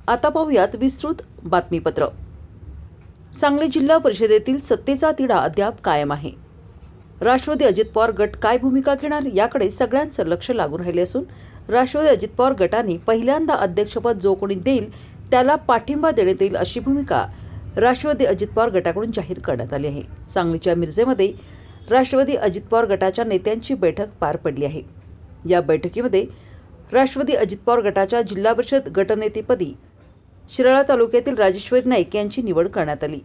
आता पाहूयात विस्तृत बातमीपत्र। सांगली जिल्हा परिषदेतील सत्तेचा तिढा अद्याप कायम आहे। राष्ट्रवादी अजित पवार गट काय भूमिका घेणार याकडे सगळ्यांचं लक्ष लागून राहिले असून राष्ट्रवादी अजित पवार गटाने पहिल्यांदा अध्यक्षपद जो कोणी देईल त्याला पाठिंबा देण्यात येईल अशी भूमिका राष्ट्रवादी अजित पवार गटाकडून जाहीर करण्यात आली आहे। सांगलीच्या मिरजेमध्ये राष्ट्रवादी अजित पवार गटाच्या नेत्यांची बैठक पार पडली आहे। या बैठकीमध्ये राष्ट्रवादी अजित पवार गटाच्या जिल्हा परिषद गटनेतेपदी शिराळा तालुक्यातील राजेश्वरी नाईक यांची निवड करण्यात आली।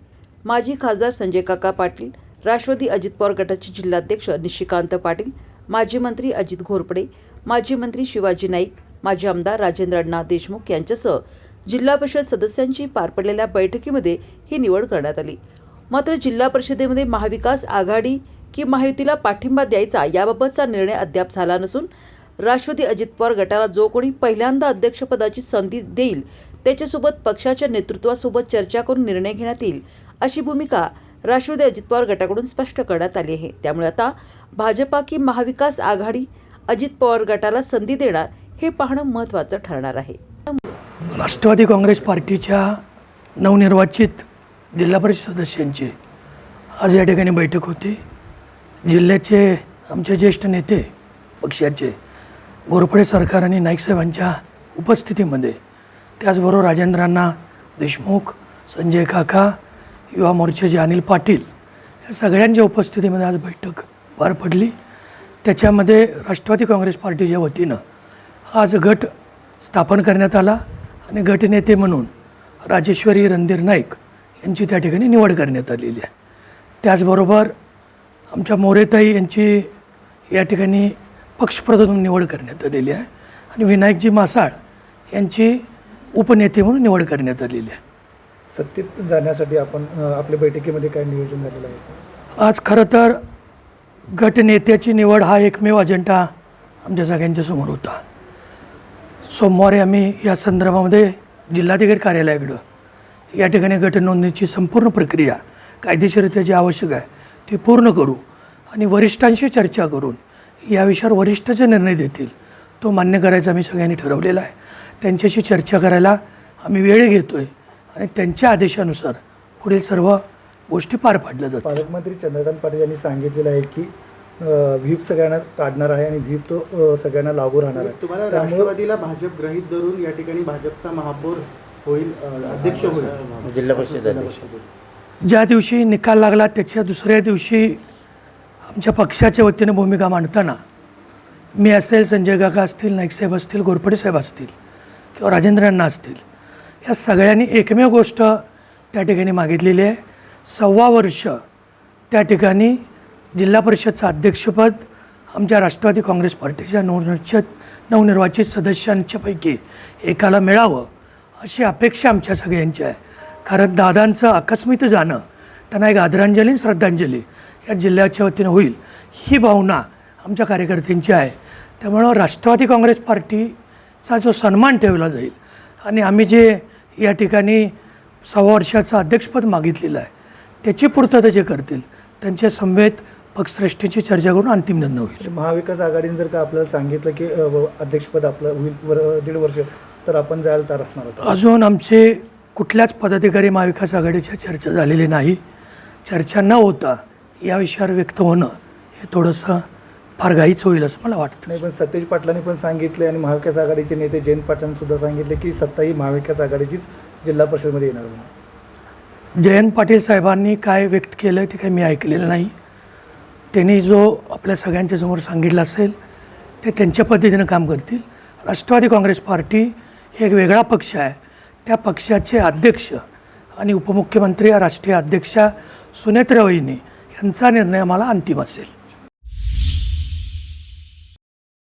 माजी खासदार संजय काका पाटील, राष्ट्रवादी अजित पवार गटाचे जिल्हाध्यक्ष निशिकांत पाटील, माजी मंत्री अजित घोरपडे, माजी मंत्री शिवाजी नाईक, माजी आमदार राजेंद्र अण्णा देशमुख यांच्यासह जिल्हा परिषद सदस्यांची पार पडलेल्या बैठकीमध्ये ही निवड करण्यात आली। मात्र जिल्हा परिषदेमध्ये महाविकास आघाडी की महायुतीला पाठिंबा द्यायचा याबाबतचा निर्णय अद्याप झाला नसून राष्ट्रवादी अजित पवार गटाला जो कोणी पहिल्यांदा अध्यक्षपदाची संधी देईल त्याच्यासोबत पक्षाच्या नेतृत्वासोबत चर्चा करून निर्णय घेण्यात येईल अशी भूमिका राष्ट्रवादी अजित पवार गटाकडून स्पष्ट करण्यात आली आहे। त्यामुळे आता भाजपा की महाविकास आघाडी अजित पवार गटाला संधी देणार हे पाहणं महत्त्वाचं ठरणार आहे। राष्ट्रवादी काँग्रेस पार्टीच्या नवनिर्वाचित जिल्हा परिषद सदस्यांची आज या ठिकाणी बैठक होती। जिल्ह्याचे आमचे ज्येष्ठ नेते पक्षाचे घोरपडे सरकार आणि नाईक साहेबांच्या उपस्थितीमध्ये, त्याचबरोबर राजेंद्र अण्णा देशमुख, संजय काका, युवा मोर्चाचे अनिल पाटील या सगळ्यांच्या उपस्थितीमध्ये आज बैठक पार पडली। त्याच्यामध्ये राष्ट्रवादी काँग्रेस पार्टीच्या वतीनं आज गट स्थापन करण्यात आला आणि गटनेते म्हणून राजेश्वरी रणधीर नाईक यांची त्या ठिकाणी निवड करण्यात आलेली आहे। त्याचबरोबर आमच्या मोरेताई यांची या ठिकाणी पक्षप्रधान निवड करण्यात आलेली आहे आणि विनायकजी मासाळ यांची उपनेते म्हणून निवड करण्यात आलेली आहे। सत्तेत जाण्यासाठी आपण आपल्या बैठकीमध्ये काय नियोजन झालेलं आहे? आज खरं तर गटनेत्याची निवड हा एकमेव अजेंडा आमच्या सगळ्यांच्या समोर होता। सोमवारी आम्ही या संदर्भामध्ये जिल्हाधिकारी कार्यालयाकडं या ठिकाणी गटनोंदणीची संपूर्ण प्रक्रिया कायदेशीररित्या जी आवश्यक आहे ती पूर्ण करू आणि वरिष्ठांशी चर्चा करून या विषयावर वरिष्ठाचे निर्णय देतील तो मान्य करायचा आम्ही सगळ्यांनी ठरवलेला आहे। त्यांच्याशी चर्चा करायला आम्ही वेळ घेतो आहे आणि त्यांच्या आदेशानुसार पुढील सर्व गोष्टी पार पाडल्या जातात। पालकमंत्री चंद्रकांत पाटील यांनी सांगितलेलं आहे की व्हीप सगळ्यांना काढणार आहे आणि व्हीप तो सगळ्यांना लागू राहणार आहे। तुम्हाला राष्ट्रवादीला भाजप ग्रहित धरून या ठिकाणी भाजपचा महापौर होईल, अध्यक्ष होईल, जिल्हा परिषद अध्यक्ष। ज्या दिवशी निकाल लागला त्याच्या दुसऱ्या दिवशी आमच्या पक्षाच्या वतीने भूमिका मांडताना मी असेल, संजय काका असतील, नाईकसाहेब असतील, घोरपडे साहेब असतील किंवा राजेंद्र अण्णा असतील, या सगळ्यांनी एकमेव गोष्ट त्या ठिकाणी मागितलेली आहे। 1.25 वर्ष त्या ठिकाणी जिल्हा परिषदचं अध्यक्षपद आमच्या राष्ट्रवादी काँग्रेस पार्टीच्या नवनिर्वाचित सदस्यांच्यापैकी एकाला मिळावं अशी अपेक्षा आमच्या सगळ्यांची आहे। कारण दादांचं आकस्मित जाणं त्यांना एक आदरांजली श्रद्धांजली या जिल्ह्याच्या वतीनं होईल ही भावना आमच्या कार्यकर्त्यांची आहे। त्यामुळं राष्ट्रवादी काँग्रेस पार्टीचा जो सन्मान ठेवला जाईल आणि आम्ही जे या ठिकाणी 1.25 वर्षाचं अध्यक्षपद मागितलेलं आहे त्याची पूर्तता जे करतील त्यांच्या समवेत पक्षश्रेष्ठींची चर्चा करून अंतिम निर्णय होईल। महाविकास आघाडीने जर का आपल्याला सांगितलं की अध्यक्षपद आपलं होईल 1.5 वर्ष तर आपण जायला तयार असणार आहोत? अजून आमचे कुठल्याच पदाधिकारी महाविकास आघाडीच्या चर्चा झालेली नाही। चर्चा न होता या विषयावर व्यक्त होणं हे थोडंसं फार घाईच होईल असं मला वाटतं। नाही, पण सतेज पाटलांनी पण सांगितले आणि महाविकास आघाडीचे नेते जयंत पाटलांनी सुद्धा सांगितले की सत्ता ही महाविकास आघाडीचीच जिल्हा परिषदमध्ये येणार म्हणून। जयंत पाटील साहेबांनी काय व्यक्त केलं ते काही मी ऐकलेलं नाही। त्यांनी जो आपल्या सगळ्यांच्या समोर सांगितलं असेल ते त्यांच्या पद्धतीनं काम करतील। राष्ट्रवादी काँग्रेस पार्टी हे एक वेगळा पक्ष आहे, त्या पक्षाचे अध्यक्ष आणि उपमुख्यमंत्री या राष्ट्रीय अध्यक्षा सुनेत्रा वहिनी यांचा निर्णय आम्हाला अंतिम असेल।